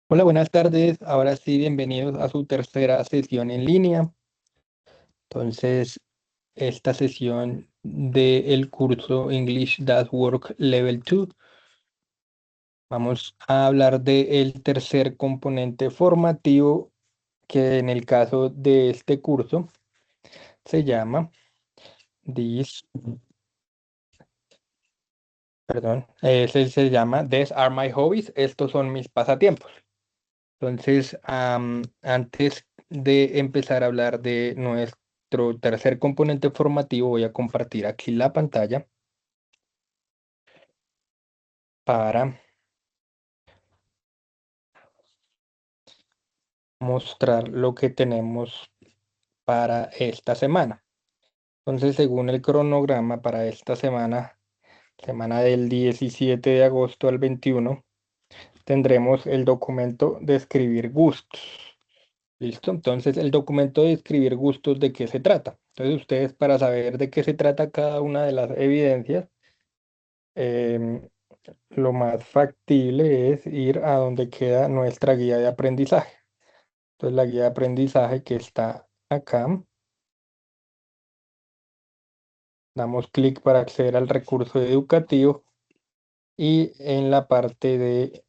Hola, buenas tardes. Ahora sí, bienvenidos a su tercera sesión en línea. Entonces, esta sesión del curso English That Work Level 2, vamos a hablar del tercer componente formativo que en el caso de este curso se llama These, se llama These are my hobbies. Estos son mis pasatiempos. Entonces, antes de empezar a hablar de nuestro tercer componente formativo, voy a compartir aquí la pantalla para mostrar lo que tenemos para esta semana. Entonces, según el cronograma para esta semana, semana del 17 de agosto al 21, tendremos el documento de escribir gustos. ¿Listo? Entonces, el documento de escribir gustos, ¿de qué se trata? Entonces, ustedes para saber de qué se trata cada una de las evidencias, em, lo más factible es ir a donde queda nuestra guía de aprendizaje. Entonces, la guía de aprendizaje que está acá, damos clic para acceder al recurso educativo y en la parte de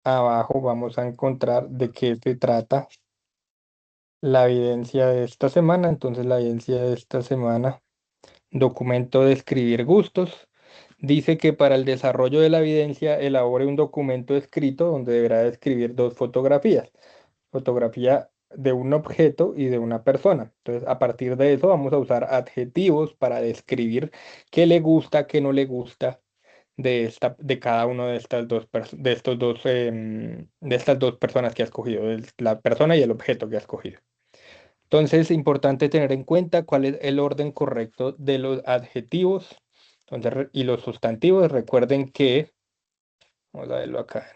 abajo vamos a encontrar de qué se trata la evidencia de esta semana. Entonces, la evidencia de esta semana, documento de escribir gustos. Dice que para el desarrollo de la evidencia elabore un documento escrito donde deberá describir dos fotografías. Fotografía de un objeto y de una persona. Entonces, a partir de eso vamos a usar adjetivos para describir qué le gusta, qué no le gusta de cada uno de estas de estas dos personas que ha escogido, la persona y el objeto que ha escogido. Entonces, es importante tener en cuenta cuál es el orden correcto de los adjetivos. Entonces, y los sustantivos. Recuerden que, vamos a verlo acá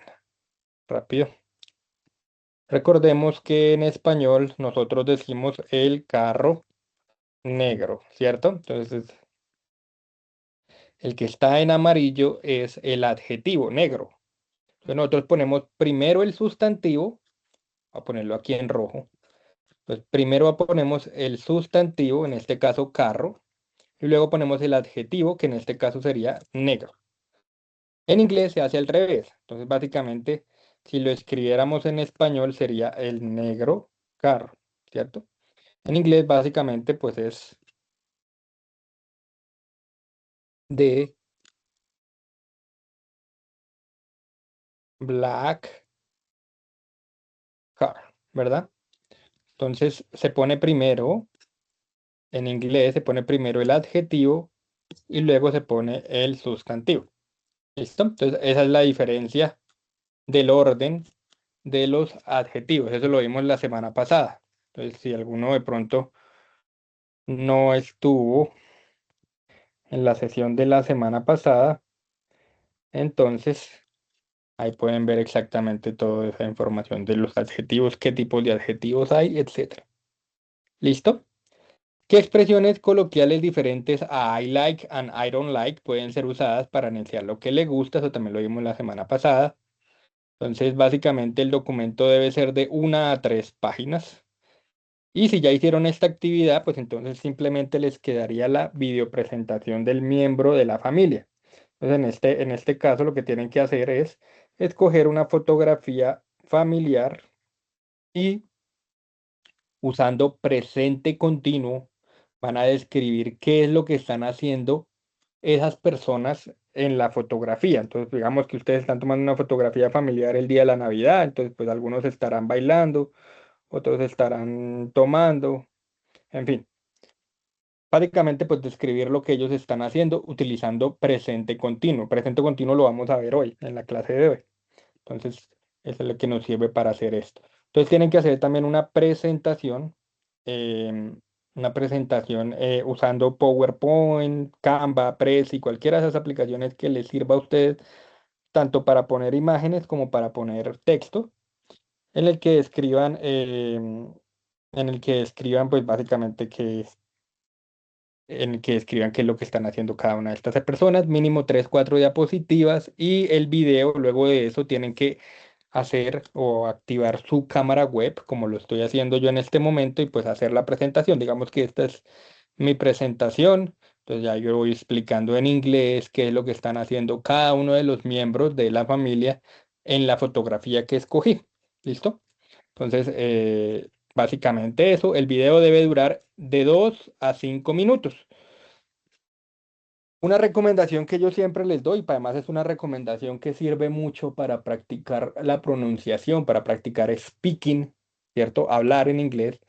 rápido. Recordemos que en español nosotros decimos el carro negro, ¿cierto? Entonces, el que está en amarillo es el adjetivo negro. Entonces, nosotros ponemos primero el sustantivo, voy a ponerlo aquí en rojo. Pues primero ponemos el sustantivo, en este caso carro, y luego ponemos el adjetivo, que en este caso sería negro. En inglés se hace al revés. Entonces, básicamente, si lo escribiéramos en español, sería el negro carro, ¿cierto? En inglés, básicamente, pues es de black car, ¿verdad? Entonces, se pone primero, en inglés, se pone primero el adjetivo y luego se pone el sustantivo. ¿Listo? Entonces, esa es la diferencia del orden de los adjetivos. Eso lo vimos la semana pasada. Entonces, si alguno de pronto no estuvo en la sesión de la semana pasada, entonces ahí pueden ver exactamente toda esa información de los adjetivos, qué tipos de adjetivos hay, etcétera. ¿Listo? ¿Qué expresiones coloquiales diferentes a I like and I don't like pueden ser usadas para anunciar lo que le gusta? Eso también lo vimos la semana pasada. Entonces, básicamente el documento debe ser de 1 a 3 páginas. Y si ya hicieron esta actividad, pues entonces simplemente les quedaría la videopresentación del miembro de la familia. Entonces, en este caso, lo que tienen que hacer es escoger una fotografía familiar y usando presente continuo van a describir qué es lo que están haciendo esas personas en la fotografía. Entonces, digamos que ustedes están tomando una fotografía familiar el día de la Navidad, entonces pues algunos estarán bailando, otros estarán tomando, en fin. Básicamente, pues describir lo que ellos están haciendo utilizando presente continuo. Presente continuo lo vamos a ver hoy, en la clase de hoy. Entonces, eso es lo que nos sirve para hacer esto. Entonces, tienen que hacer también una presentación usando PowerPoint, Canva, Prezi, cualquiera de esas aplicaciones que les sirva a ustedes, tanto para poner imágenes como para poner texto, en el que escriban, pues básicamente en el que escriban qué es lo que están haciendo cada una de estas personas, mínimo 3, 4 diapositivas y el video, luego de eso tienen que hacer o activar su cámara web, como lo estoy haciendo yo en este momento, y pues hacer la presentación. Digamos que esta es mi presentación. Entonces ya yo voy explicando en inglés qué es lo que están haciendo cada uno de los miembros de la familia en la fotografía que escogí. ¿Listo? Entonces, básicamente eso, el video debe durar de 2 a 5 minutos. Una recomendación que yo siempre les doy, además es una recomendación que sirve mucho para practicar la pronunciación, para practicar speaking, ¿cierto? Hablar en inglés,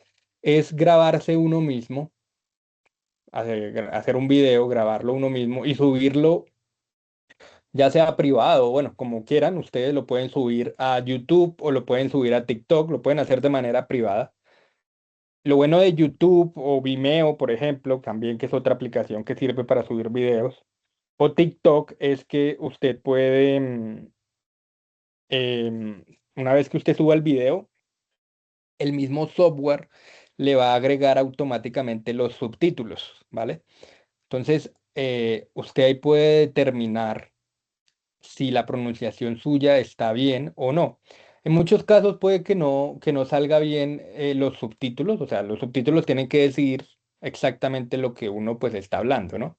es grabarse uno mismo, hacer un video, grabarlo uno mismo y subirlo, ya sea privado, bueno, como quieran, ustedes lo pueden subir a YouTube o lo pueden subir a TikTok, lo pueden hacer de manera privada. Lo bueno de YouTube o Vimeo, por ejemplo, también que es otra aplicación que sirve para subir videos, o TikTok, es que usted puede, una vez que usted suba el video, el mismo software le va a agregar automáticamente los subtítulos, ¿vale? Entonces, usted ahí puede determinar si la pronunciación suya está bien o no. En muchos casos puede que no salga bien los subtítulos, o sea, los subtítulos tienen que decir exactamente lo que uno pues está hablando, ¿no?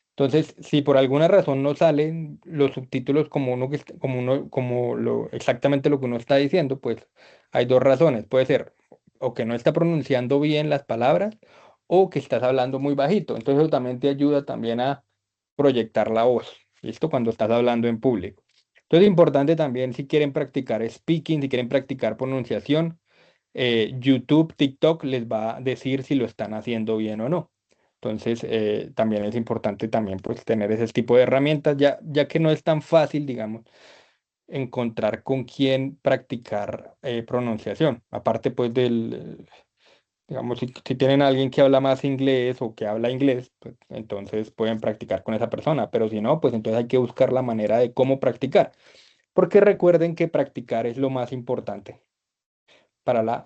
Entonces, si por alguna razón no salen los subtítulos como uno como uno, como lo exactamente lo que uno está diciendo, pues hay dos razones. Puede ser o que no está pronunciando bien las palabras o que estás hablando muy bajito. Entonces, eso también te ayuda también a proyectar la voz, ¿listo? Cuando estás hablando en público. Entonces, es importante también si quieren practicar speaking, si quieren practicar pronunciación, YouTube, TikTok les va a decir si lo están haciendo bien o no. Entonces, también es importante también pues tener ese tipo de herramientas, ya que no es tan fácil, digamos, encontrar con quién practicar pronunciación. Aparte pues digamos, si tienen a alguien que habla más inglés o que habla inglés, pues entonces pueden practicar con esa persona, pero si no, pues entonces hay que buscar la manera de cómo practicar, porque recuerden que practicar es lo más importante para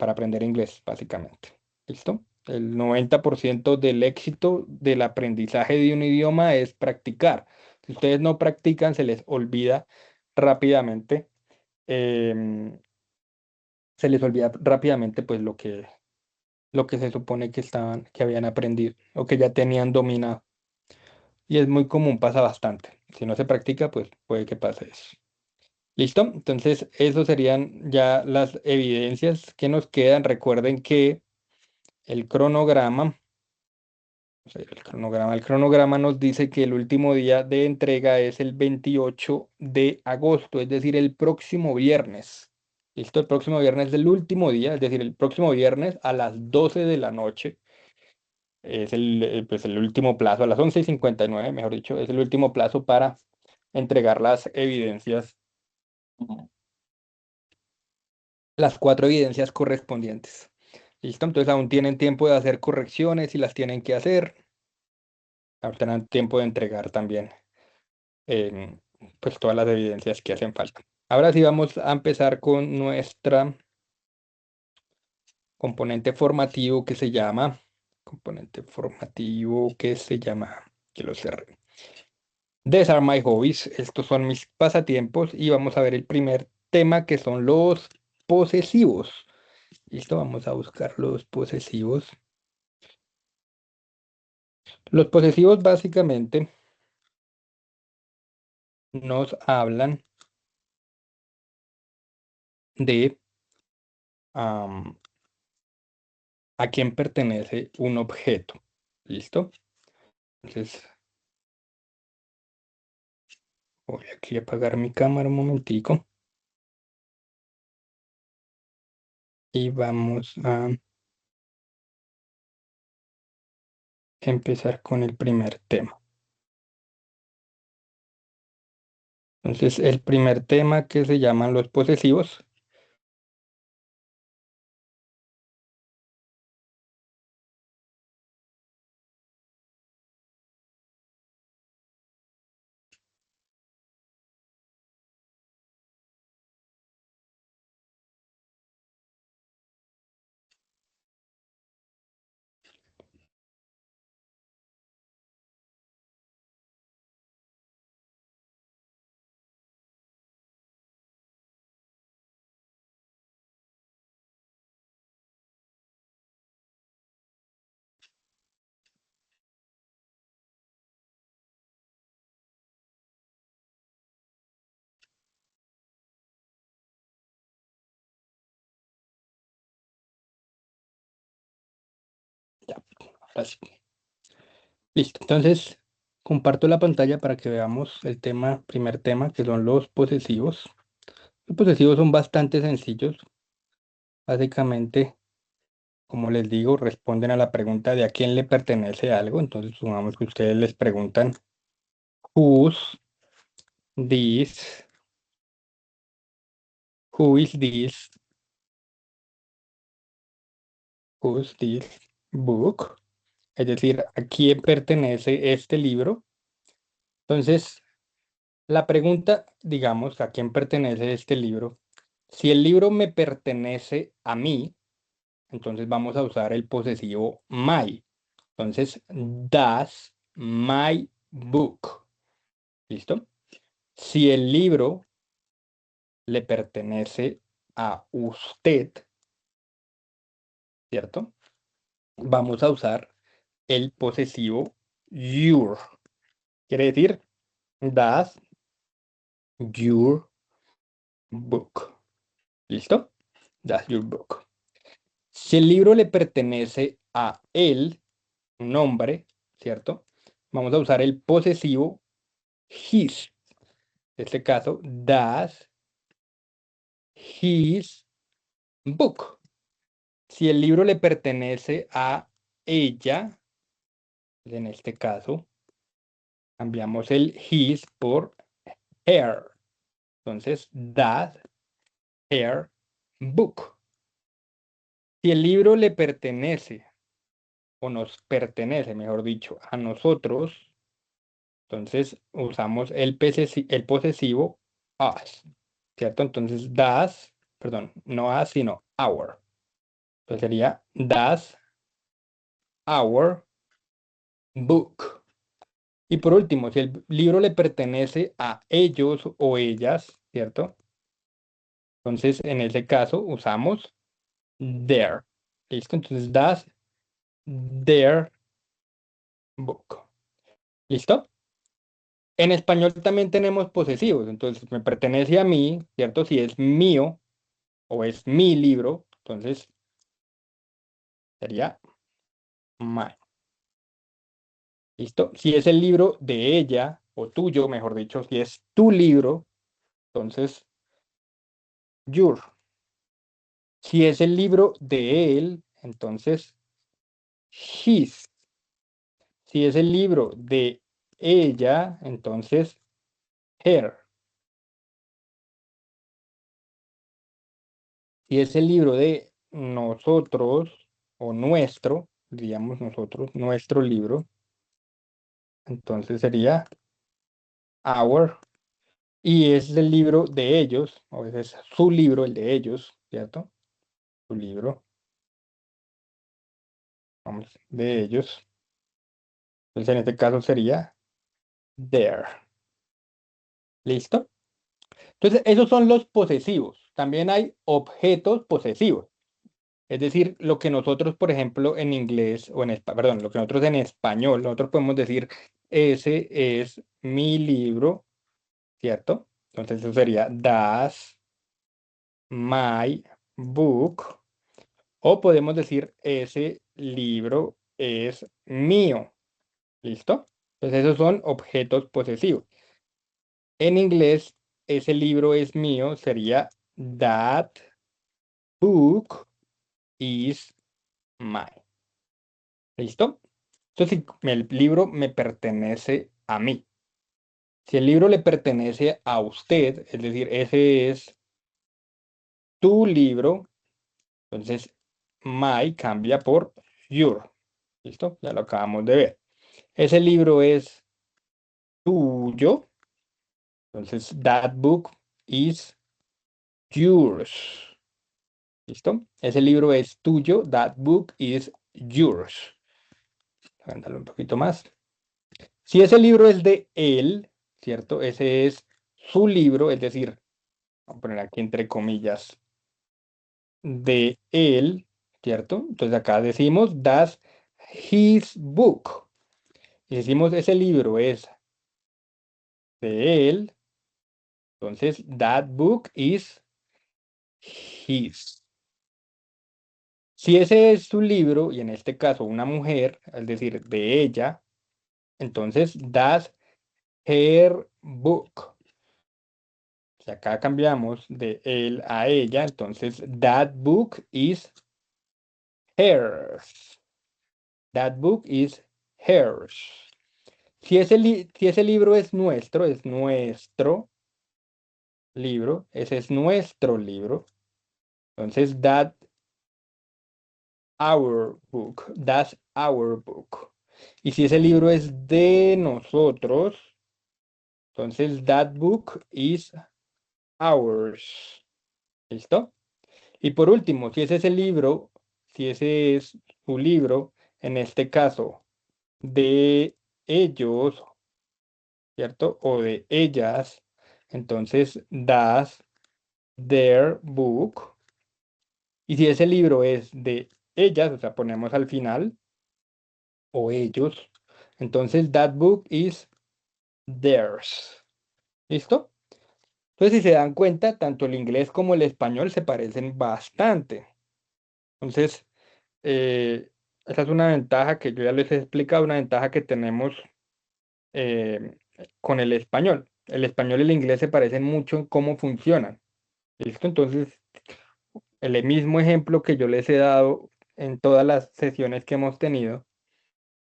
aprender inglés, básicamente. ¿Listo? El 90% del éxito del aprendizaje de un idioma es practicar. Si ustedes no practican, se les olvida rápidamente, em, pues lo que se supone que estaban, que habían aprendido o que ya tenían dominado. Y es muy común, pasa bastante. Si no se practica, pues puede que pase eso. ¿Listo? Entonces, eso serían ya las evidencias que nos quedan. Recuerden que el cronograma, o sea, el cronograma nos dice que el último día de entrega es el 28 de agosto, es decir, el próximo viernes. ¿Listo? El próximo viernes es el último día, es decir, el próximo viernes a las 12 de la noche es pues el último plazo, a las 11:59, mejor dicho, es el último plazo para entregar las evidencias, las cuatro evidencias correspondientes. ¿Listo? Entonces aún tienen tiempo de hacer correcciones si las tienen que hacer. Aún tendrán tiempo de entregar también em, pues todas las evidencias que hacen falta. Ahora sí vamos a empezar con nuestra componente formativo que se llama, que lo cerré. These are my hobbies. Estos son mis pasatiempos y vamos a ver el primer tema que son los posesivos. Listo, vamos a buscar los posesivos. Los posesivos básicamente nos hablan de am, a quién pertenece un objeto. ¿Listo? Entonces voy aquí a apagar mi cámara un momentico y vamos a empezar con el primer tema. Entonces, el primer tema que se llaman los posesivos. Ya, ahora sí. Listo. Entonces, comparto la pantalla para que veamos el tema, primer tema, que son los posesivos. Los posesivos son bastante sencillos. Básicamente, como les digo, responden a la pregunta de a quién le pertenece algo. Entonces, supongamos que ustedes les preguntan, whose this, who is this, whose this book. Es decir, ¿a quién pertenece este libro? Entonces, la pregunta, digamos, ¿a quién pertenece este libro? Si el libro me pertenece a mí, entonces vamos a usar el posesivo my. Entonces, does my book. ¿Listo? Si el libro le pertenece a usted, ¿cierto? Vamos a usar el posesivo your. Quiere decir, does your book. ¿Listo? Does your book. Si el libro le pertenece a él, un hombre, ¿cierto? Vamos a usar el posesivo his. En este caso, does his book. Si el libro le pertenece a ella, en este caso, cambiamos el his por her. Entonces, does her book. Si el libro le pertenece, o nos pertenece, mejor dicho, a nosotros, entonces usamos el posesivo us, ¿cierto? Entonces, does, perdón, no us, sino our. Entonces sería, does our book. Y por último, si el libro le pertenece a ellos o ellas, ¿cierto? Entonces, en ese caso, usamos their. ¿Listo? Entonces, does their book. ¿Listo? En español también tenemos posesivos. Entonces, me pertenece a mí, ¿cierto? Si es mío o es mi libro, entonces sería my. ¿Listo? Si es el libro de ella o tuyo, mejor dicho, si es tu libro, entonces your. Si es el libro de él, entonces his. Si es el libro de ella, entonces her. Si es el libro de nosotros o nuestro, diríamos nosotros, nuestro libro, entonces sería our. Y es el libro de ellos, o ese es su libro, el de ellos, ¿cierto? Su libro, vamos, de ellos. Entonces en este caso sería their. ¿Listo? Entonces esos son los posesivos. También hay objetos posesivos. Es decir, lo que nosotros, por ejemplo, en inglés o perdón, lo que nosotros en español, nosotros podemos decir, ese es mi libro, ¿cierto? Entonces eso sería that's my book. O podemos decir, ese libro es mío. ¿Listo? Entonces esos son objetos posesivos. En inglés, ese libro es mío, sería that book is mine. ¿Listo? Entonces, si el libro me pertenece a mí. Si el libro le pertenece a usted, es decir, ese es tu libro, entonces my cambia por your. ¿Listo? Ya lo acabamos de ver. Ese libro es tuyo, entonces that book is yours. ¿Listo? Ese libro es tuyo, that book is yours. Ándale un poquito más. Si ese libro es de él, ¿cierto? Ese es su libro, es decir, vamos a poner aquí entre comillas, de él, ¿cierto? Entonces acá decimos, that's his book. Y decimos, ese libro es de él, entonces, that book is his. Si ese es su libro, y en este caso una mujer, es decir, de ella, entonces das her book. Si acá cambiamos de él a ella, entonces that book is hers. That book is hers. Si ese libro es nuestro libro, ese es nuestro libro. Entonces, that's our book. Y si ese libro es de nosotros, entonces that book is ours. ¿Listo? Y por último, si ese es el libro, si ese es su libro, en este caso, de ellos, ¿cierto? O de ellas, entonces das their book. Y si ese libro es de ellas, o sea, ponemos al final, o ellos, entonces that book is theirs. ¿Listo? Entonces, si se dan cuenta, tanto el inglés como el español se parecen bastante. Entonces, eh, esa es una ventaja que yo ya les he explicado, una ventaja que tenemos eh, con el español. El español y el inglés se parecen mucho en cómo funcionan. ¿Listo? Entonces, el mismo ejemplo que yo les he dado en todas las sesiones que hemos tenido,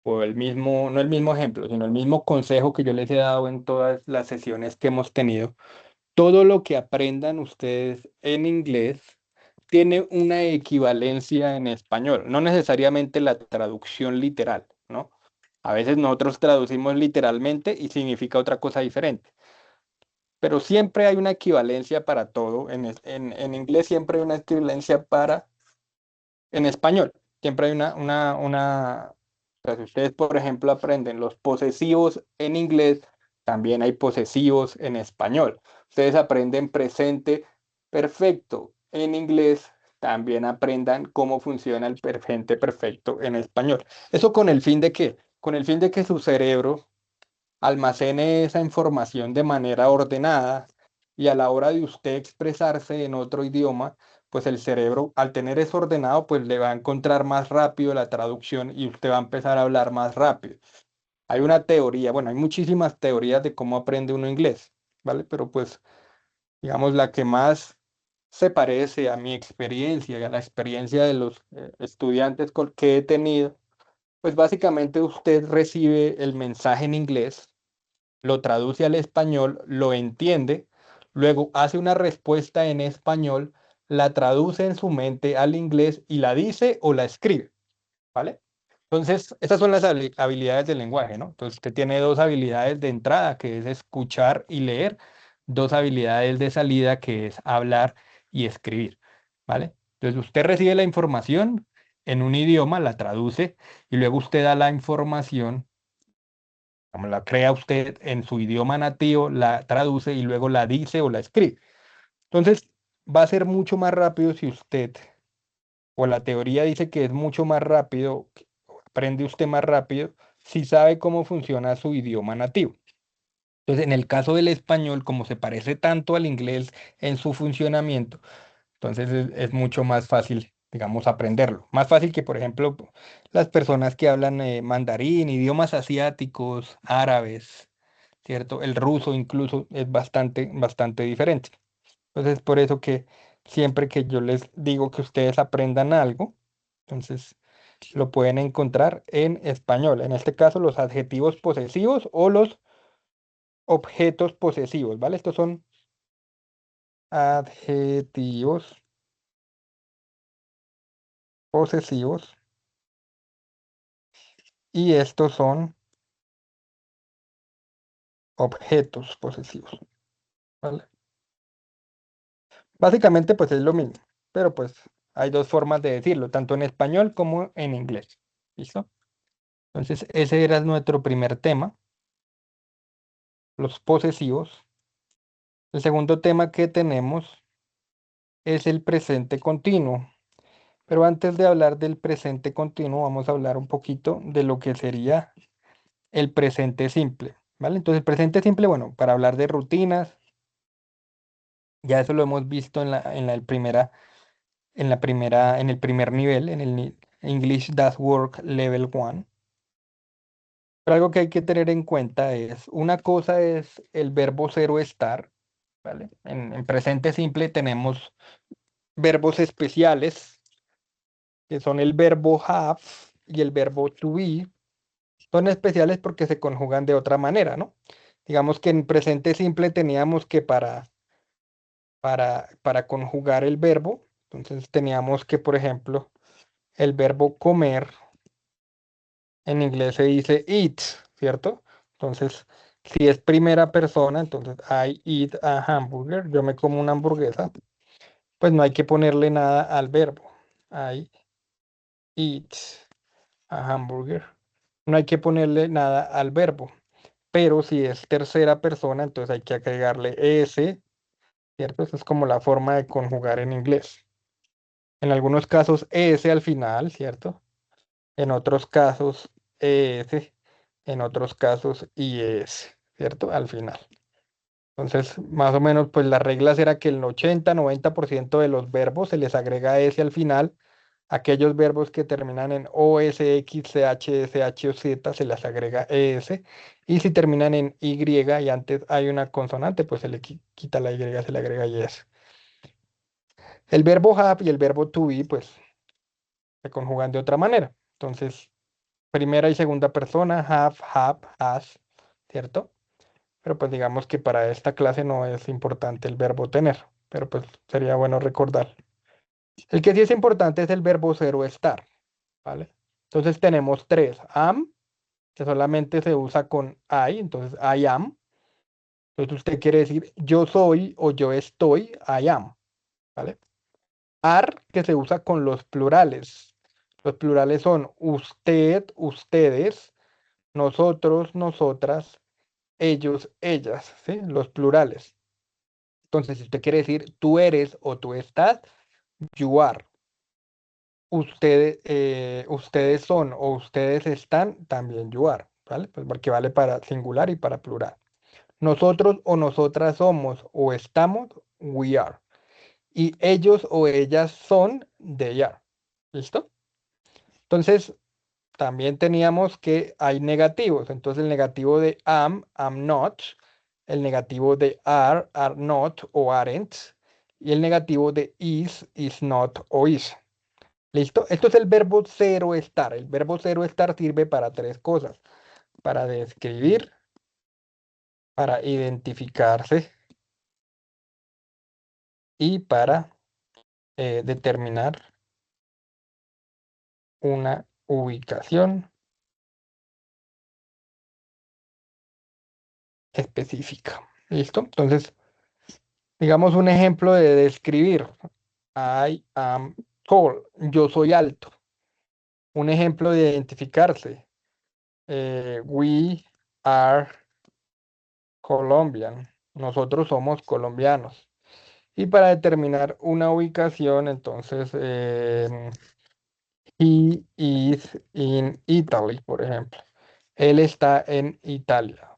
o el mismo, no el mismo ejemplo, sino el mismo consejo que yo les he dado en todas las sesiones que hemos tenido, todo lo que aprendan ustedes en inglés tiene una equivalencia en español, no necesariamente la traducción literal, ¿no? A veces nosotros traducimos literalmente y significa otra cosa diferente, pero siempre hay una equivalencia para todo. En inglés siempre hay una equivalencia para en español. Siempre hay o sea, si ustedes, por ejemplo, aprenden los posesivos en inglés, también hay posesivos en español. Ustedes aprenden presente perfecto en inglés, también aprendan cómo funciona el presente perfecto en español. ¿Eso con el fin de qué? Con el fin de que su cerebro almacene esa información de manera ordenada y a la hora de usted expresarse en otro idioma, pues el cerebro, al tener eso ordenado, pues le va a encontrar más rápido la traducción y usted va a empezar a hablar más rápido. Hay una teoría, bueno, hay muchísimas teorías de cómo aprende uno inglés, ¿vale? Pero pues, digamos, la que más se parece a mi experiencia y a la experiencia de los estudiantes que he tenido, pues básicamente usted recibe el mensaje en inglés, lo traduce al español, lo entiende, luego hace una respuesta en español, la traduce en su mente al inglés y la dice o la escribe, ¿vale? Entonces, estas son las habilidades del lenguaje, ¿no? Entonces, usted tiene dos habilidades de entrada, que es escuchar y leer, dos habilidades de salida, que es hablar y escribir, ¿vale? Entonces, usted recibe la información en un idioma, la traduce y luego usted da la información como la crea usted en su idioma nativo, la traduce y luego la dice o la escribe. Entonces, va a ser mucho más rápido si usted, o la teoría dice que es mucho más rápido, aprende usted más rápido, si sabe cómo funciona su idioma nativo. Entonces, en el caso del español, como se parece tanto al inglés en su funcionamiento, entonces es mucho más fácil, digamos, aprenderlo. Más fácil que, por ejemplo, las personas que hablan mandarín, idiomas asiáticos, árabes, ¿cierto? El ruso incluso es bastante diferente. Entonces, por eso que siempre que yo les digo que ustedes aprendan algo, entonces lo pueden encontrar en español. En este caso, los adjetivos posesivos o los objetos posesivos, ¿vale? Estos son adjetivos posesivos y estos son objetos posesivos, ¿vale? Básicamente, pues es lo mismo, pero pues hay dos formas de decirlo, tanto en español como en inglés. ¿Listo? Entonces, ese era nuestro primer tema, los posesivos. El segundo tema que tenemos es el presente continuo. Pero antes de hablar del presente continuo, vamos a hablar un poquito de lo que sería el presente simple, ¿vale? Entonces, el presente simple, bueno, para hablar de rutinas, ya eso lo hemos visto en la primera en el primer nivel, en el English Does Work Level 1. Pero algo que hay que tener en cuenta es, una cosa es el verbo ser o estar, ¿vale? En presente simple tenemos verbos especiales, que son el verbo have y el verbo to be. Son especiales porque se conjugan de otra manera, ¿no? Digamos que en presente simple teníamos que para conjugar el verbo, entonces teníamos que, por ejemplo, el verbo comer en inglés se dice eat, ¿cierto? Entonces, si es primera persona, entonces I eat a hamburger, yo me como una hamburguesa, pues no hay que ponerle nada al verbo. I eat a hamburger. No hay que ponerle nada al verbo. Pero si es tercera persona, entonces hay que agregarle s, ¿cierto? Esa es como la forma de conjugar en inglés. En algunos casos s al final, ¿cierto? En otros casos ES, en otros casos IES, ¿cierto? Al final. Entonces, más o menos, pues las reglas era que el 80-90% de los verbos se les agrega S al final. Aquellos verbos que terminan en O, S, X, CH, SH o Z se les agrega ES. Y si terminan en Y y antes hay una consonante, pues se le quita la Y, se le agrega IS. El verbo have y el verbo to be, pues se conjugan de otra manera. Entonces, primera y segunda persona, have, has, ¿cierto? Pero pues digamos que para esta clase no es importante el verbo tener, pero pues sería bueno recordar. El que sí es importante es el verbo ser o estar, ¿vale? Entonces tenemos tres, am, que solamente se usa con I, entonces I am. Entonces usted quiere decir yo soy o yo estoy, I am, ¿vale? Are, que se usa con los plurales. Los plurales son usted, ustedes, nosotros, nosotras, ellos, ellas, ¿sí? Los plurales. Entonces, si usted quiere decir tú eres o tú estás, you are. Ustedes, ustedes son o ustedes están, también you are, ¿vale? Pues porque vale para singular y para plural. Nosotros o nosotras somos o estamos, we are. Y ellos o ellas son, they are. ¿Listo? Entonces, también teníamos que hay negativos. Entonces, el negativo de am not. El negativo de are not o aren't. Y el negativo de is not o is. ¿Listo? Esto es el verbo ser o estar. El verbo ser o estar sirve para tres cosas. Para describir, para identificarse y para determinar una ubicación específica. ¿Listo? Entonces, digamos un ejemplo de describir. I am tall. Yo soy alto. Un ejemplo de identificarse. We are Colombian. Nosotros somos colombianos. Y para determinar una ubicación, entonces, he is in Italy, por ejemplo. Él está en Italia.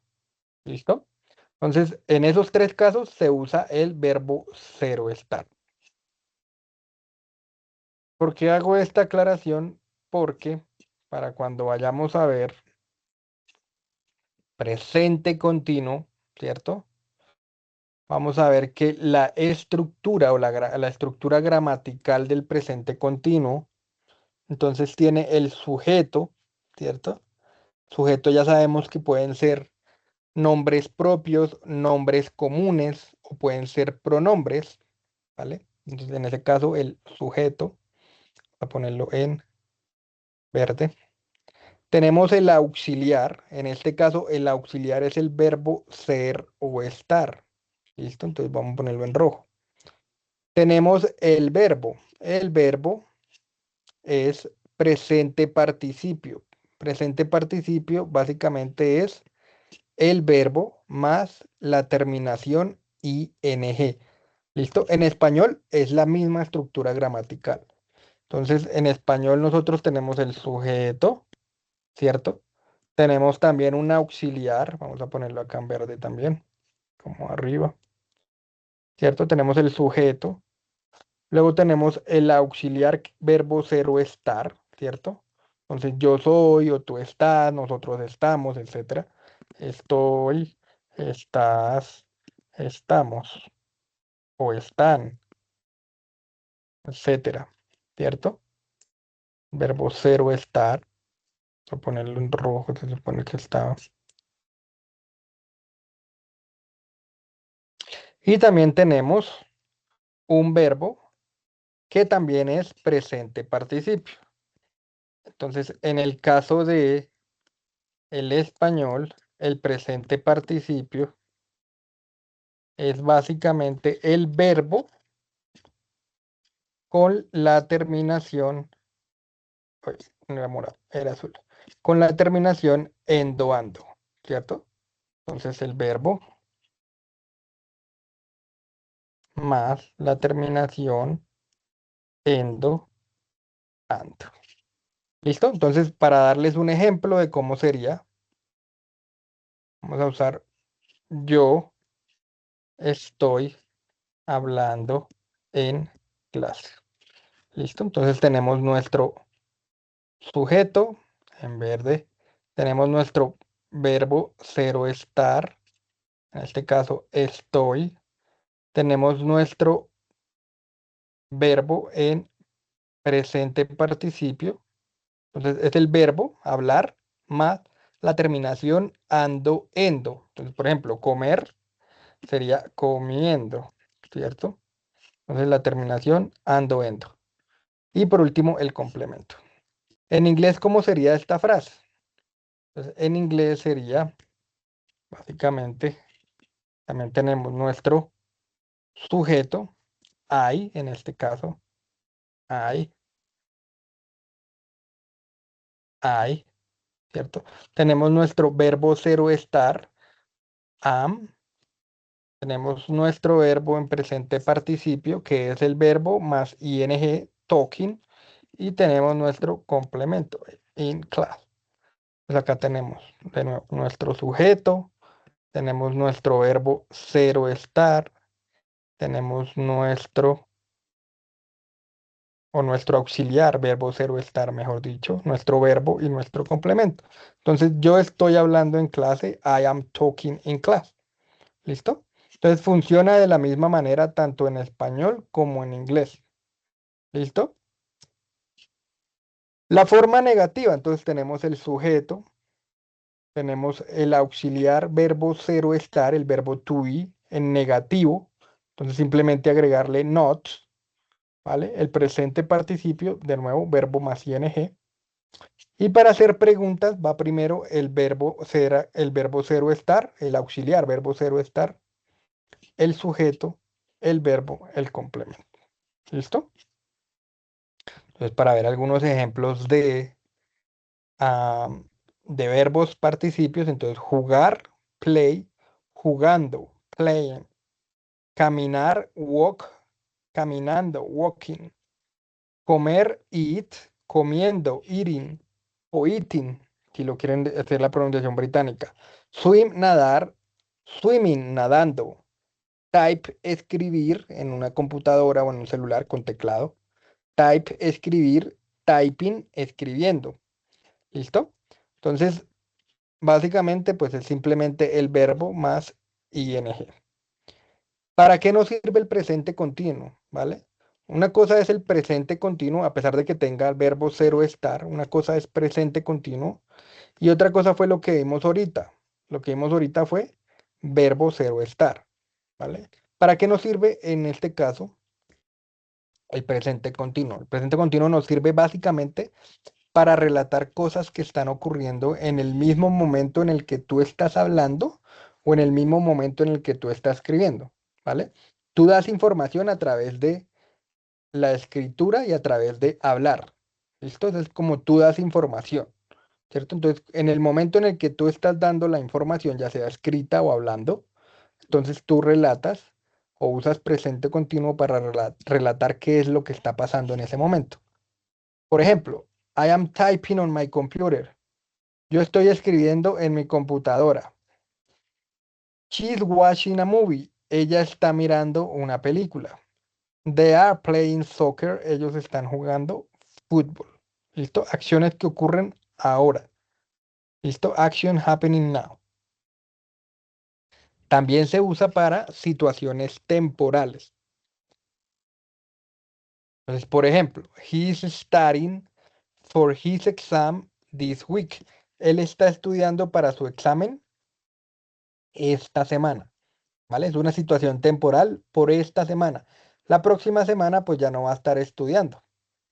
¿Listo? Entonces, en esos tres casos se usa el verbo ser o estar. ¿Por qué hago esta aclaración? Porque para cuando vayamos a ver presente continuo, ¿cierto? Vamos a ver que la estructura o la estructura gramatical del presente continuo, entonces tiene el sujeto, ¿cierto? Sujeto ya sabemos que pueden ser nombres propios, nombres comunes o pueden ser pronombres, ¿vale? Entonces en ese caso el sujeto, voy a ponerlo en verde. Tenemos el auxiliar, en este caso el auxiliar es el verbo ser o estar. ¿Listo? Entonces vamos a ponerlo en rojo. Tenemos el verbo es presente participio. Presente participio básicamente es el verbo más la terminación ing. ¿Listo? En español es la misma estructura gramatical. Entonces, en español nosotros tenemos el sujeto, ¿cierto? Tenemos también un auxiliar, vamos a ponerlo acá en verde también, como arriba, ¿cierto? Tenemos el sujeto, Luego tenemos el auxiliar verbo cero estar, ¿cierto? Entonces yo soy o tú estás, nosotros estamos, etcétera. Estoy, estás, estamos o están, etcétera, ¿cierto? Verbo cero estar, voy a ponerlo en rojo, se supone que está. Y también tenemos un verbo que también es presente participio. Entonces, en el caso de el español, el presente participio es básicamente el verbo con la terminación, uy, no era morado, era azul, con la terminación endo, ando, ¿cierto? Entonces el verbo más la terminación endo, ando. ¿Listo? Entonces, para darles un ejemplo de cómo sería, vamos a usar yo estoy hablando en clase. ¿Listo? Entonces tenemos nuestro sujeto en verde. Tenemos nuestro verbo cero estar. En este caso, estoy. Tenemos nuestro verbo en presente participio. Entonces, es el verbo hablar más la terminación ando, endo. Entonces, por ejemplo, comer sería comiendo, ¿cierto? Entonces, la terminación ando, endo. Y por último, el complemento. En inglés, ¿cómo sería esta frase? Entonces, en inglés sería, básicamente, también tenemos nuestro sujeto, I, en este caso, I, I, ¿cierto? Tenemos nuestro verbo cero estar, am. Tenemos nuestro verbo en presente participio, que es el verbo más ing, talking. Y tenemos nuestro complemento, in class. Pues acá tenemos de nuevo nuestro sujeto, tenemos nuestro verbo cero estar, tenemos nuestro o nuestro auxiliar, verbo cero estar, mejor dicho, nuestro verbo y nuestro complemento. Entonces, yo estoy hablando en clase, I am talking in class. ¿Listo? Entonces, funciona de la misma manera tanto en español como en inglés. ¿Listo? La forma negativa, entonces tenemos el sujeto, tenemos el auxiliar verbo cero estar, el verbo to be en negativo. Entonces, simplemente agregarle not, ¿vale? El presente participio, de nuevo, verbo más ing. Y para hacer preguntas va primero el verbo cero estar, el auxiliar, verbo cero estar, el sujeto, el verbo, el complemento. ¿Listo? Entonces, para ver algunos ejemplos ah, de verbos participios, entonces jugar, play, jugando, playing, caminar, walk, caminando, walking, comer, eat, comiendo, eating o eating, si lo quieren hacer la pronunciación británica. Swim, nadar, swimming, nadando. Type, escribir en una computadora o en un celular con teclado. Type, escribir. Typing, escribiendo. ¿Listo? Entonces, básicamente, pues es simplemente el verbo más ing. ¿Para qué nos sirve el presente continuo? ¿Vale? Una cosa es el presente continuo, a pesar de que tenga el verbo cero estar. Una cosa es presente continuo. Y otra cosa fue lo que vimos ahorita. Lo que vimos ahorita fue verbo cero estar. ¿Vale? ¿Para qué nos sirve en este caso el presente continuo? El presente continuo nos sirve básicamente para relatar cosas que están ocurriendo en el mismo momento en el que tú estás hablando o en el mismo momento en el que tú estás escribiendo, ¿vale? Tú das información a través de la escritura y a través de hablar. ¿Listo? Es como tú das información, ¿cierto? Entonces, en el momento en el que tú estás dando la información, ya sea escrita o hablando, entonces tú relatas o usas presente continuo para relatar qué es lo que está pasando en ese momento. Por ejemplo, I am typing on my computer. Yo estoy escribiendo en mi computadora. She's watching a movie. Ella está mirando una película. They are playing soccer. Ellos están jugando fútbol. ¿Listo? Acciones que ocurren ahora. ¿Listo? Action happening now. También se usa para situaciones temporales. Entonces, por ejemplo, he's studying for his exam this week. Él está estudiando para su examen esta semana, ¿vale? Es una situación temporal por esta semana. La próxima semana, pues ya no va a estar estudiando,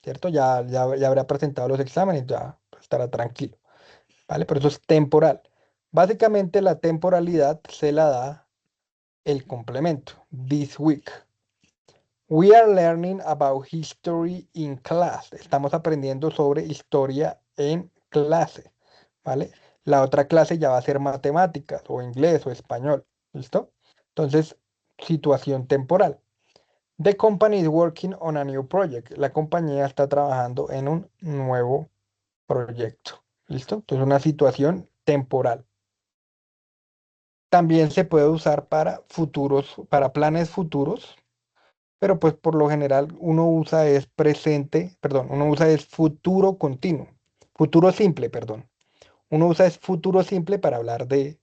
¿cierto? Ya habrá presentado los exámenes, ya estará tranquilo, ¿vale? Pero eso es temporal. Básicamente la temporalidad se la da el complemento, this week. We are learning about history in class. Estamos aprendiendo sobre historia en clase, ¿vale? La otra clase ya va a ser matemáticas o inglés o español, ¿listo? Entonces, situación temporal. The company is working on a new project. La compañía está trabajando en un nuevo proyecto, ¿listo? Entonces, una situación temporal. También se puede usar para futuros, para planes futuros, pero pues por lo general uno usa es presente, perdón, uno usa es futuro continuo, futuro simple, perdón. Uno usa es futuro simple para hablar de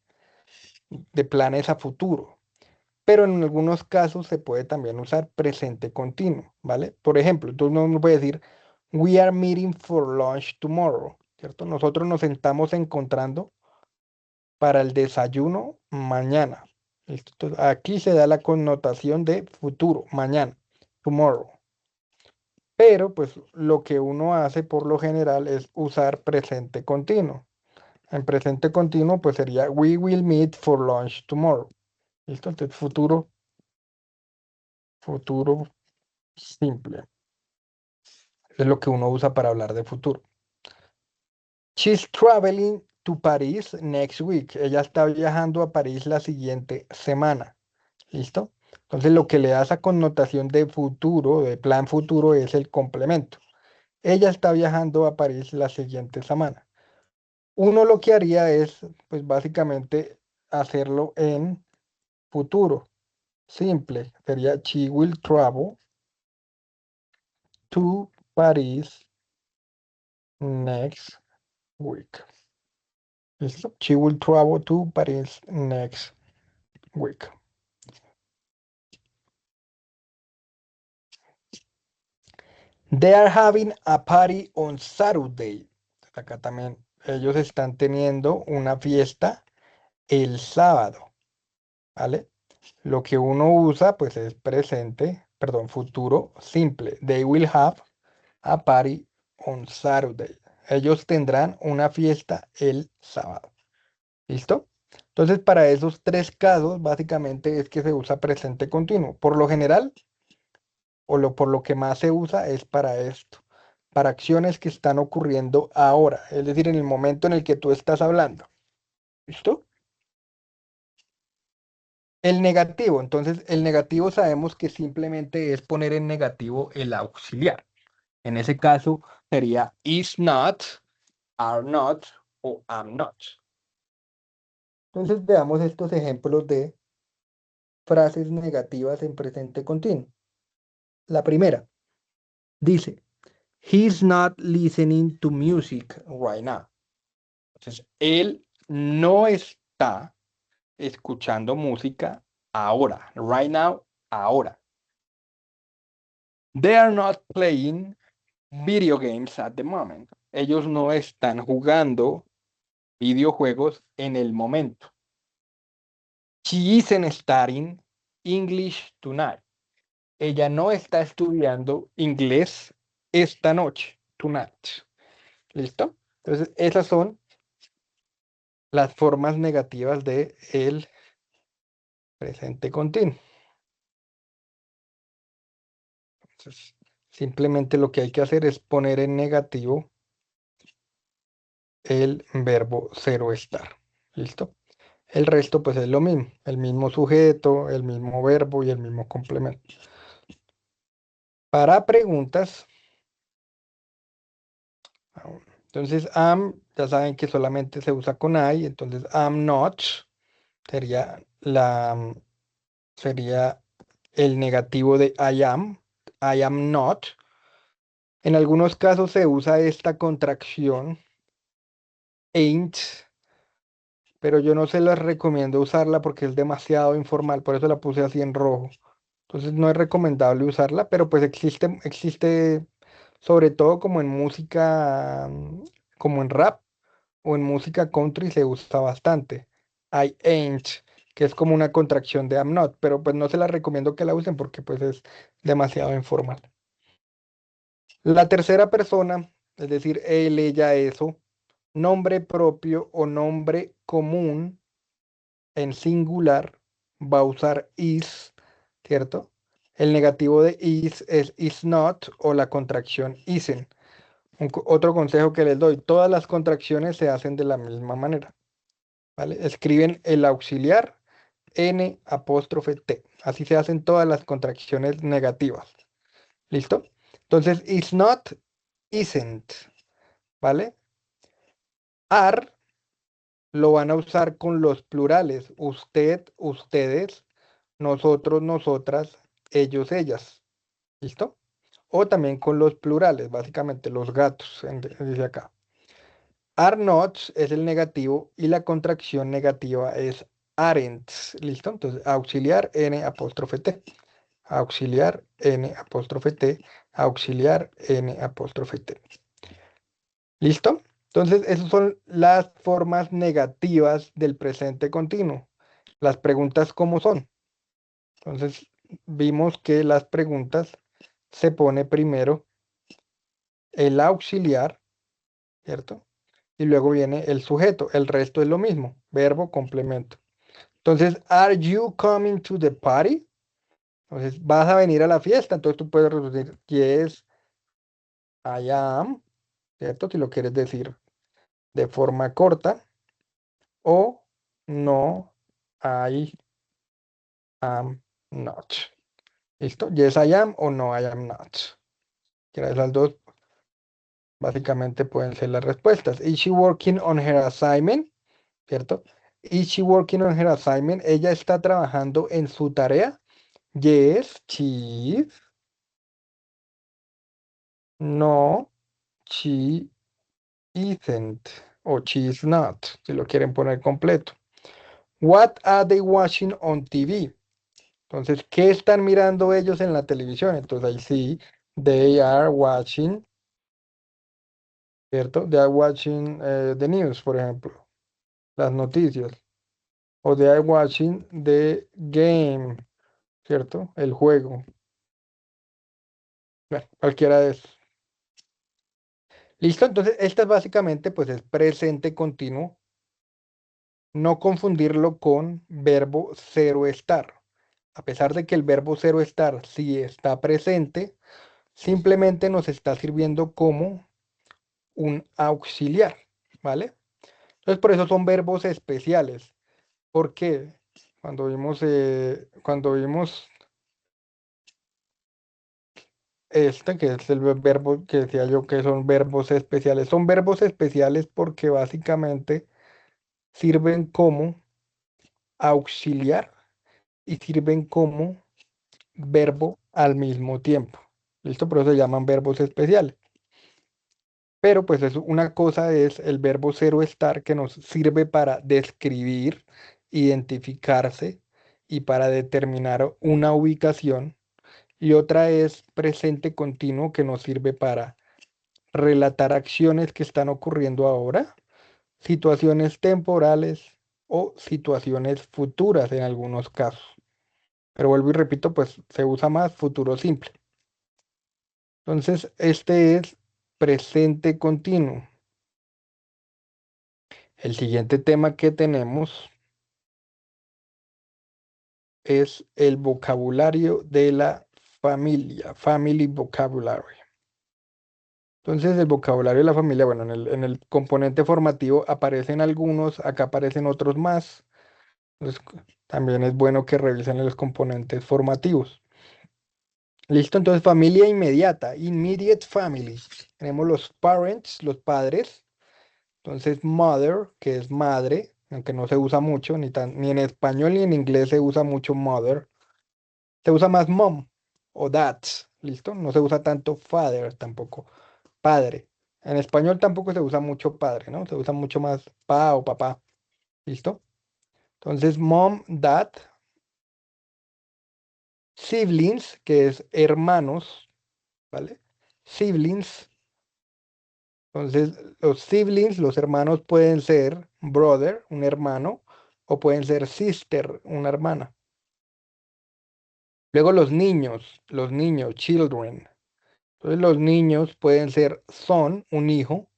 planes a futuro, pero en algunos casos se puede también usar presente continuo, ¿vale? Por ejemplo, entonces uno puede decir, we are meeting for lunch tomorrow, ¿cierto? Nosotros nos estamos encontrando para el desayuno mañana. ¿Listo? Entonces, aquí se da la connotación de futuro, mañana, tomorrow. Pero pues lo que uno hace por lo general es usar presente continuo. En presente continuo pues sería we will meet for lunch tomorrow. ¿Listo? Entonces futuro, futuro simple. Es lo que uno usa para hablar de futuro. She's traveling to Paris next week. Ella está viajando a París la siguiente semana. ¿Listo? Entonces lo que le da esa connotación de futuro, de plan futuro, es el complemento. Ella está viajando a París la siguiente semana. Uno lo que haría es, pues básicamente, hacerlo en futuro. Simple. Sería she will travel to Paris next week. ¿Listo? She will travel to Paris next week. They are having a party on Saturday. Acá también ellos están teniendo una fiesta el sábado, ¿vale? Lo que uno usa pues es presente, perdón, futuro simple. They will have a party on Saturday. Ellos tendrán una fiesta el sábado. ¿Listo? Entonces, para esos tres casos, básicamente es que se usa presente continuo. Por lo general, por lo que más se usa es para esto, para acciones que están ocurriendo ahora, es decir, en el momento en el que tú estás hablando. ¿Listo? El negativo, entonces, el negativo sabemos que simplemente es poner en negativo el auxiliar. En ese caso sería is not, are not o am not. Entonces veamos estos ejemplos de frases negativas en presente continuo. La primera dice, he's not listening to music right now. Entonces, él no está escuchando música ahora. Right now, ahora. They are not playing video games at the moment. Ellos no están jugando videojuegos en el momento. She isn't studying English tonight. Ella no está estudiando inglés esta noche, tonight. ¿Listo? Entonces, esas son las formas negativas de el presente continuo. Entonces, simplemente lo que hay que hacer es poner en negativo el verbo cero estar. ¿Listo? El resto, pues es lo mismo. El mismo sujeto, el mismo verbo y el mismo complemento. Para preguntas, entonces am, ya saben que solamente se usa con I, entonces am not sería sería el negativo de I am, I am not. En algunos casos se usa esta contracción, ain't, pero yo no se las recomiendo usarla porque es demasiado informal, por eso la puse así en rojo. Entonces no es recomendable usarla, pero pues existe sobre todo como en música, como en rap o en música country se usa bastante. I ain't, que es como una contracción de I'm not, pero pues no se la recomiendo que la usen porque pues es demasiado informal. La tercera persona, es decir, él, ella, eso, nombre propio o nombre común en singular va a usar is, ¿cierto? El negativo de is not o la contracción isn't. Otro consejo que les doy, todas las contracciones se hacen de la misma manera, ¿vale? Escriben el auxiliar n apóstrofe t. Así se hacen todas las contracciones negativas. ¿Listo? Entonces, is not, isn't, ¿vale? Are lo van a usar con los plurales. Usted, ustedes, nosotros, nosotras, ellos, ellas. ¿Listo? O también con los plurales, básicamente los gatos, dice acá. Are not es el negativo y la contracción negativa es aren't. ¿Listo? Entonces, auxiliar n apóstrofe t. Auxiliar n apóstrofe t. Auxiliar n apóstrofe t. ¿Listo? Entonces, esas son las formas negativas del presente continuo. Las preguntas, ¿cómo son? Entonces, vimos que las preguntas se pone primero el auxiliar, ¿cierto? Y luego viene el sujeto. El resto es lo mismo, verbo, complemento. Entonces, ¿are you coming to the party? Entonces, ¿vas a venir a la fiesta? Entonces tú puedes reducir yes, I am, ¿cierto? Si lo quieres decir de forma corta. O no, I am not. ¿Listo? Yes, I am o no, I am not. Que esas dos básicamente pueden ser las respuestas. Is she working on her assignment? ¿Cierto? Is she working on her assignment? ¿Ella está trabajando en su tarea? Yes, she is. No, she isn't. O she is not, si lo quieren poner completo. What are they watching on TV? Entonces, ¿qué están mirando ellos en la televisión? Entonces, ahí sí, they are watching, ¿cierto? They are watching the news, por ejemplo, las noticias. O they are watching the game, ¿cierto? El juego. Bueno, cualquiera de esos. Listo, entonces, esta es básicamente, pues, es presente continuo. No confundirlo con verbo cero estar. A pesar de que el verbo cero estar sí está presente, simplemente nos está sirviendo como un auxiliar, ¿vale? Entonces, por eso son verbos especiales. ¿Por qué? Cuando vimos este, que es el verbo que decía yo que son verbos especiales, son verbos especiales porque básicamente sirven como auxiliar y sirven como verbo al mismo tiempo. ¿Listo? Por eso se llaman verbos especiales. Pero pues es una cosa es el verbo cero estar que nos sirve para describir, identificarse y para determinar una ubicación. Y otra es presente continuo que nos sirve para relatar acciones que están ocurriendo ahora, situaciones temporales o situaciones futuras en algunos casos. Pero vuelvo y repito, pues se usa más futuro simple. Entonces, este es presente continuo. El siguiente tema que tenemos es el vocabulario de la familia, family vocabulary. Entonces, el vocabulario de la familia, bueno, en el componente formativo aparecen algunos, acá aparecen otros más. Entonces, también es bueno que revisen los componentes formativos. Listo, entonces familia inmediata, immediate family. Tenemos los parents, los padres. Entonces, mother, que es madre, aunque no se usa mucho, ni en español ni en inglés se usa mucho mother. Se usa más mom o dad, ¿listo? No se usa tanto father tampoco, padre. En español tampoco se usa mucho padre, ¿no? Se usa mucho más pa o papá, ¿listo? Entonces, mom, dad, siblings, que es hermanos, ¿vale? Siblings. Entonces, los siblings, los hermanos pueden ser brother, un hermano, o pueden ser sister, una hermana. Luego los niños, children. Entonces, los niños pueden ser son, un hijo,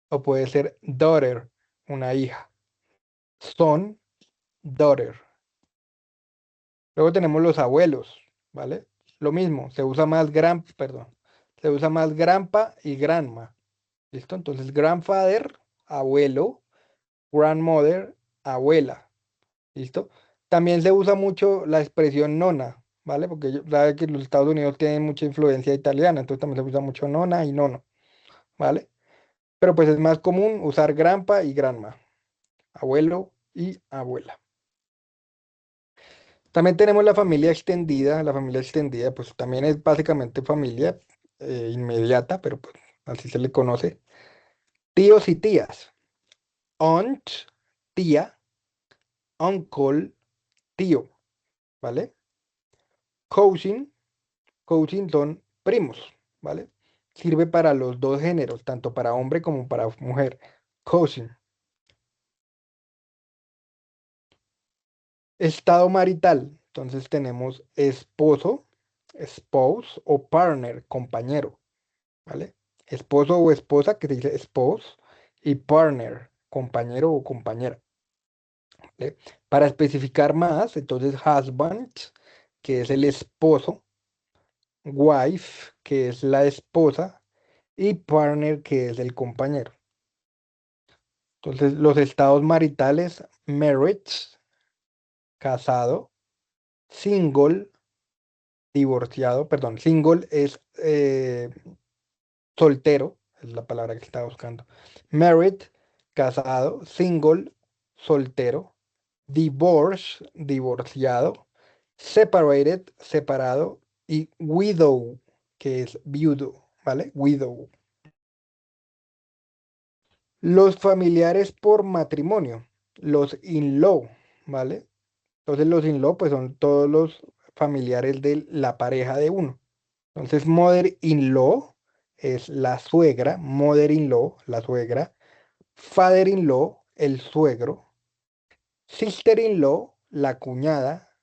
o puede ser daughter, una hija. Son, daughter. Luego tenemos los abuelos, ¿vale? Lo mismo, se usa más perdón, se usa más grandpa y grandma. ¿Listo? Entonces, grandfather, abuelo, grandmother, abuela. ¿Listo? También se usa mucho la expresión nona, ¿vale? Porque sabe que los Estados Unidos tienen mucha influencia italiana, entonces también se usa mucho nona y nono, ¿vale? Pero pues es más común usar grandpa y grandma, abuelo y abuela. También tenemos la familia extendida pues también es básicamente familia inmediata, pero pues así se le conoce. Tíos y tías, aunt, tía, uncle, tío, ¿vale? Cousin, cousin son primos, ¿vale? Sirve para los dos géneros, tanto para hombre como para mujer. Cousin. Estado marital. Entonces tenemos esposo, spouse o partner, compañero, ¿vale? Esposo o esposa, que se dice spouse, y partner, compañero o compañera, ¿vale? Para especificar más, entonces husband, que es el esposo, wife, que es la esposa, y partner, que es el compañero. Entonces, los estados maritales, marriage, casado, single, divorciado, perdón, single es soltero, es la palabra que estaba buscando. Married, casado, single, soltero, divorce, divorciado, separated, separado, y widow, que es viudo, ¿vale? Widow. Los familiares por matrimonio, los in-law, ¿vale? Entonces los in-law pues son todos los familiares de la pareja de uno. Entonces mother-in-law es la suegra, mother-in-law, la suegra, father-in-law, el suegro, sister-in-law, la cuñada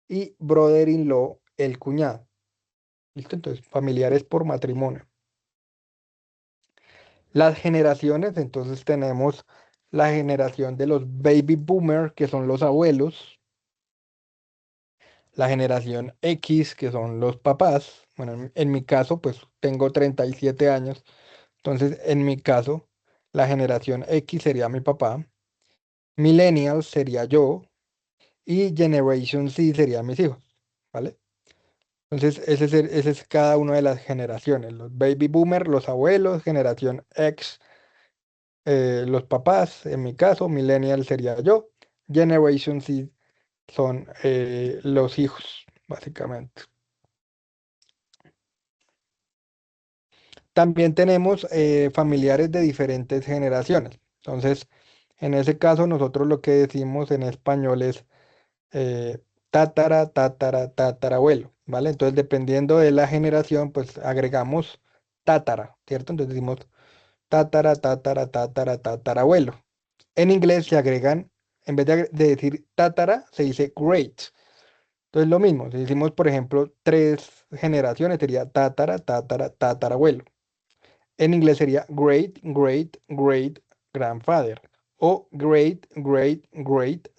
y brother-in-law, el cuñado. ¿Listo? Entonces familiares por matrimonio. Las generaciones, entonces tenemos la generación de los baby boomer, que son los abuelos, la generación X, que son los papás. Bueno, en mi caso, pues tengo 37 años, entonces en mi caso, la generación X sería mi papá, Millennials sería yo y Generation Z sería mis hijos, ¿vale? Entonces, ese es cada una de las generaciones. Los baby boomer, los abuelos, generación X, los papás, en mi caso, Millennial sería yo, Generation Z son los hijos, básicamente. También tenemos familiares de diferentes generaciones. Entonces, en ese caso, nosotros lo que decimos en español es tatarabuelo, ¿vale? Entonces, dependiendo de la generación, pues agregamos tatara, ¿cierto? Entonces decimos tatarabuelo. En inglés se agregan, en vez de decir tatara, se dice great. Entonces, lo mismo, si decimos, por ejemplo, tres generaciones, sería tatarabuelo. En inglés sería great grandfather o great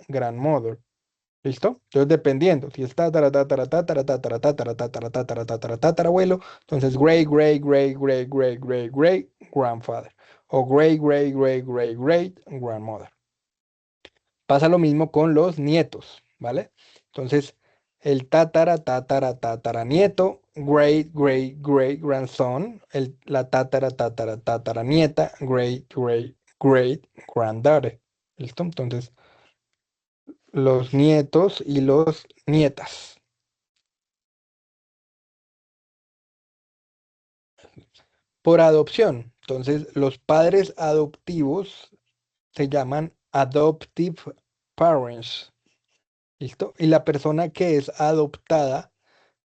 grandmother. ¿Listo? Entonces, dependiendo, si es tatarabuelo, entonces great grandfather o great grandmother. Pasa lo mismo con los nietos, ¿vale? Entonces, el tatara nieto, great grandson, la tatara nieta, great granddaughter. ¿Listo? Entonces, los nietos y los nietas. por adopción. Entonces, los padres adoptivos se llaman adoptive parents. ¿Listo? Y la persona que es adoptada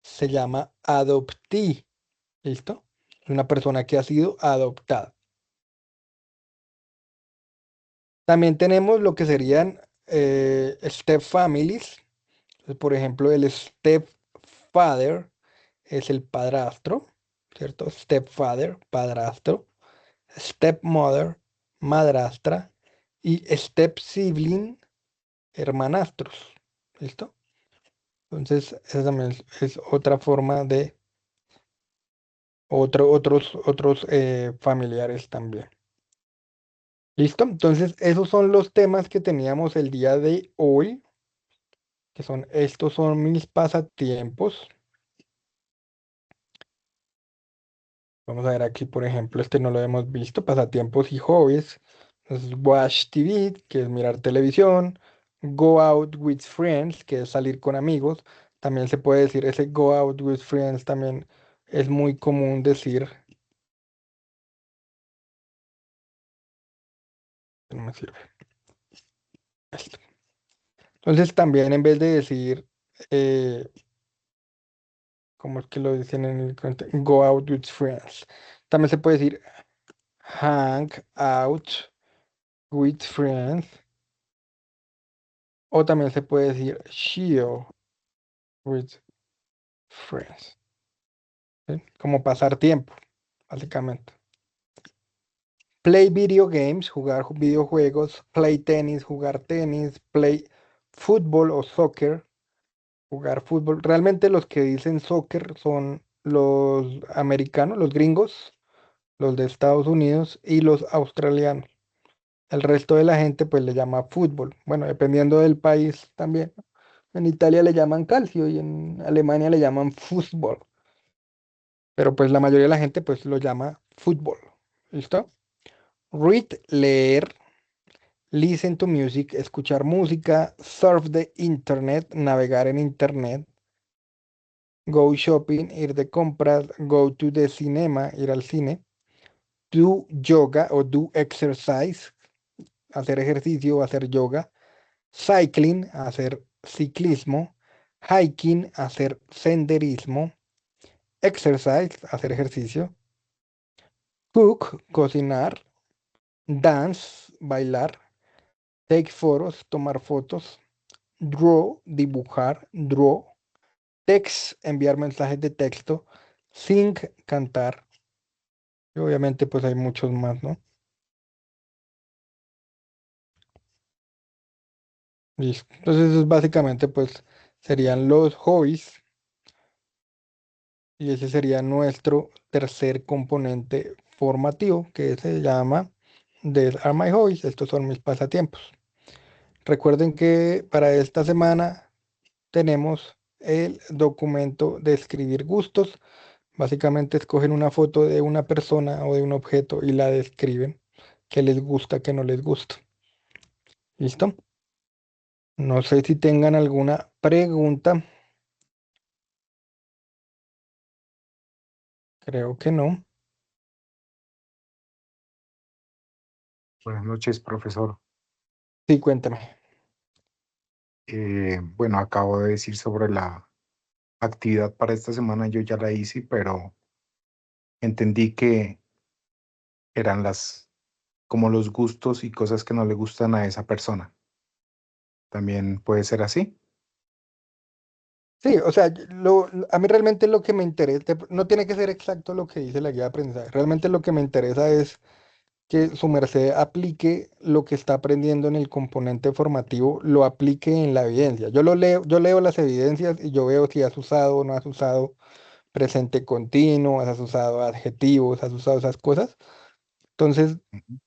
se llama adoptee. ¿Listo? Una persona que ha sido adoptada. También tenemos lo que serían step families. Entonces, por ejemplo, el stepfather es el padrastro, ¿cierto? Stepfather, padrastro. Stepmother, madrastra. Y step sibling, hermanastros. ¿Listo? Entonces, esa también es otra forma de otros familiares también. ¿Listo? Entonces, esos son los temas que teníamos el día de hoy, que son, estos son mis pasatiempos. Vamos a ver aquí, por ejemplo, este no lo hemos visto, pasatiempos y hobbies. Entonces, watch TV, que es mirar televisión. Go out with friends, que es salir con amigos. También se puede decir ese go out with friends, también es muy común decir. No me sirve esto. Entonces, también en vez de decir, eh, ¿cómo es que lo dicen en el go out with friends? También se puede decir hang out with friends. O también se puede decir chill with friends. ¿Sí? Como pasar tiempo, básicamente. Play video games, jugar videojuegos. Play tenis, jugar tenis. Play fútbol o soccer, jugar fútbol. Realmente los que dicen soccer son los americanos, los gringos, los de Estados Unidos y los australianos. El resto de la gente pues le llama fútbol. Bueno, dependiendo del país también. En Italia le llaman calcio y en Alemania le llaman fútbol. Pero pues la mayoría de la gente pues lo llama fútbol. ¿Listo? Read, leer. Listen to music, escuchar música. Surf the internet, navegar en internet. Go shopping, ir de compras. Go to the cinema, ir al cine. Do yoga o do exercise, hacer ejercicio o hacer yoga. Cycling, hacer ciclismo. Hiking, hacer senderismo. Exercise, hacer ejercicio. Cook, cocinar. Dance, bailar. Take photos, tomar fotos. Draw, dibujar. Draw. Text, enviar mensajes de texto. Sing, cantar. Y obviamente pues hay muchos más, ¿no? Listo. Entonces esos básicamente pues serían los hobbies y ese sería nuestro tercer componente formativo que se llama These are my hobbies. Estos son mis pasatiempos. Recuerden que para esta semana tenemos el documento de escribir gustos. Básicamente escogen una foto de una persona o de un objeto y la describen. ¿Qué les gusta, qué no les gusta? ¿Listo? No sé si tengan alguna pregunta. Creo que no. Buenas noches, profesor. Sí, cuéntame. Bueno, acabo de decir sobre la actividad para esta semana, yo ya la hice, pero entendí que eran como los gustos y cosas que no le gustan a esa persona. También puede ser así. Sí, o sea, a mí realmente lo que me interesa, no tiene que ser exacto lo que dice la guía de aprendizaje. Realmente lo que me interesa es que su merced aplique lo que está aprendiendo en el componente formativo, lo aplique en la evidencia. Yo leo las evidencias y yo veo si has usado o no has usado presente continuo, has usado adjetivos, has usado esas cosas. Entonces, Ujú.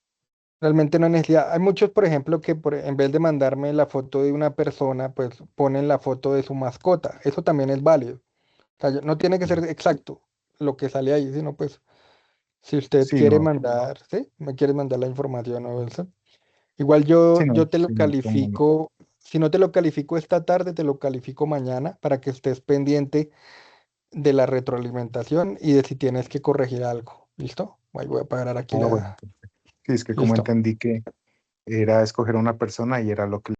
realmente no hay necesidad. Hay muchos, por ejemplo, que en vez de mandarme la foto de una persona, pues ponen la foto de su mascota. Eso también es válido. O sea, no tiene que ser Sí, exacto lo que sale ahí, sino pues si usted sí, quiere no, mandar, ¿sí? Me quiere mandar la información o eso. Igual sí, no, yo te lo sí, no, como califico, si no te lo califico esta tarde, te lo califico mañana para que estés pendiente de la retroalimentación y de si tienes que corregir algo. ¿Listo? Ahí voy a parar aquí Ah, bueno, la... perfecto. Sí, es que como Listo. entendí que era escoger a una persona y era lo que